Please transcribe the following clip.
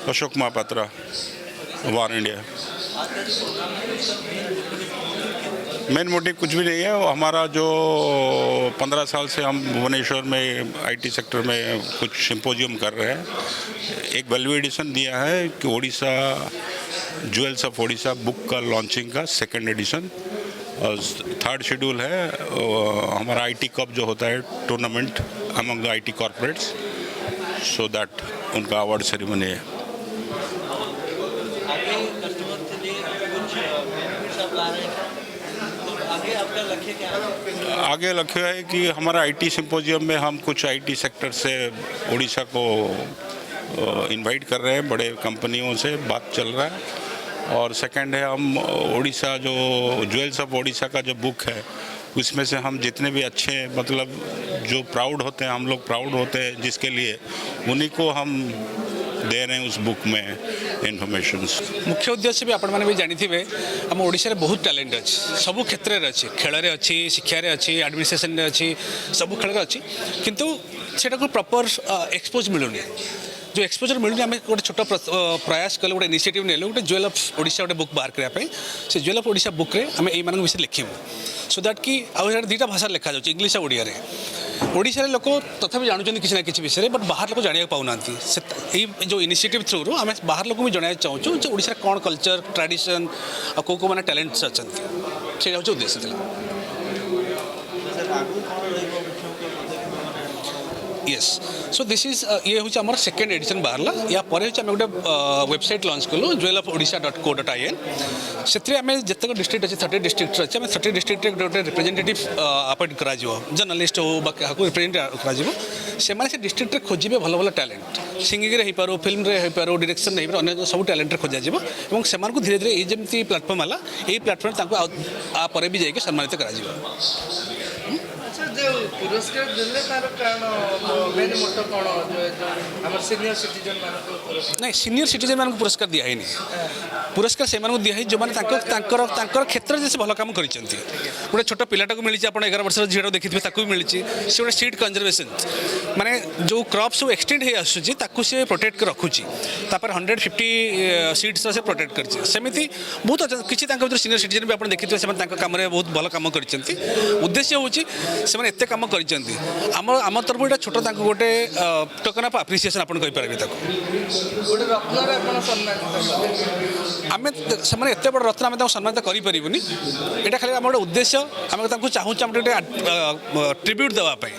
अशोक महापात्रा, वार India. Main motive कुछ भी नहीं है, वो हमारा जो 15 साल से हम भुवनेश्वर में आईटी सेक्टर में कुछ सिंपोजियम कर रहे हैं। एक वैल्यू एडिशन दिया है कि Odisha jewels of Odisha book का लॉन्चिंग का सेकंड एडिशन, और थर्ड शेड्यूल है हमारा आईटी कप जो होता है tournament among the IT corporates, so that उनका अवार्ड सेरेमनी है। आगे लक्ष्य है कि हमारा आईटी सिंपोजियम में हम कुछ आईटी सेक्टर से उड़ीसा को इनवाइट कर रहे हैं, बड़े कंपनियों से बात चल रहा है। और सेकंड है हम उड़ीसा जो ज्वेल्स ऑफ ओडिशा का जो बुक है उसमें से हम जितने भी अच्छे मतलब जो प्राउड होते हैं, हम लोग प्राउड होते हैं जिसके लिए, उन्हीं को हम दे रहे हैं उस बुक में इनफॉरमेशंस। मुख्य उद्देश्य भी आपण मैंने भी जानी आम ओडिशा रे बहुत टैलेंट अच्छी, सबू क्षेत्र में अच्छी, खेल में अच्छी, शिक्षा रे अच्छी, एडमिनिस्ट्रेशन में अच्छी, सबू खेल में अच्छी, किंतु सेटा को प्रॉपर एक्सपोज मिलूनी। जो एक्सपोजर मिलूनी आम गोटे छोट प्रयास कल गोटे इनिशिएटिव नेलु, गोटे ज्वेल ऑफ ओडिशा गोटे बुक बाहर करने से ज्वेल ऑफ ओडिशा बुक रे आम एम विषय लिखिमु, सो दैट कि आउ दुईटा भाषा लिखा जाए, इंग्लिश और ओडिया रे। ओडिशा रे लोक तथापि जानते किसी ना किसी विषय, बट बाहर लोग जाना पाऊना। जो इनिशिएटिव थ्रू आम बाहर लोक भी जन चाहूँ जो ओडिशा कौन कल्चर ट्रेडिशन और कौ कौ मैंने टैलेंट्स अच्छा से उद्देश्य था। यस, सो दिस इज ये हूँ आम सेकेंड एडिशन बाहरला। या पर आम गोटे वेबसाइट लॉन्च कलु jewelofodisha.co.in। से आम जितक डिस्ट्रिक्ट अच्छे 30 डिस्ट्रिक्ट अच्छे, आम 30 डिस्ट्रिक्ट गोटे रिप्रेजेंटेटिव अपॉइंट करा जर्नलिस्ट हो क्या रिप्रेजेंट करा से डिस्ट्रिक्ट खोजे भल भल टैलेंट, सिंगिंग हो पारो, फिल्म रे हो पारो, डायरेक्शन हो पारो, सब टैलेंट खोजा और से धीरे धीरे ये जमी प्लाटफर्म है यही प्लाटफर्म आपर भी जाकि सम्मानित करा। पुरस्कार देले तार कारण मेन मोटो कोन जो हमर सीनियर सिटीजन मानको नहीं, सीनियर सिटीजन मानको पुरस्कार दिया है पुरस्कार से मानको दिया है जो माने तांकर क्षेत्र जैसे भल काम करिसेंती। गोटे छोट पिलाटा को मिली, आप 11 वर्ष झीटा देखिथे ताकू भी मिली, से गोटे सीड कंजर्वेशन माने जो क्रॉप सब एक्सटेंड हे आसुची ताकू से प्रोटेक्ट कर रखुची, तापर 150 सीड्स से प्रोटेक्ट करछि। सेमिति बहुत किछि तांका भीतर सीनियर सिटीजन भी आप देखिथे, से तांका काम रे बहुत भल काम करिसेंती। उद्देश्य होची से एत कम कर आम तरफ ये छोट गोटे टोकन ऑफ एप्रिसिएशन आप आम से एत बड़ रत्न आम सम्मानित करें। यहाँ खाली आम गोटे उद्देश्य आम चाहूँ ट्रिब्यूट देवाई।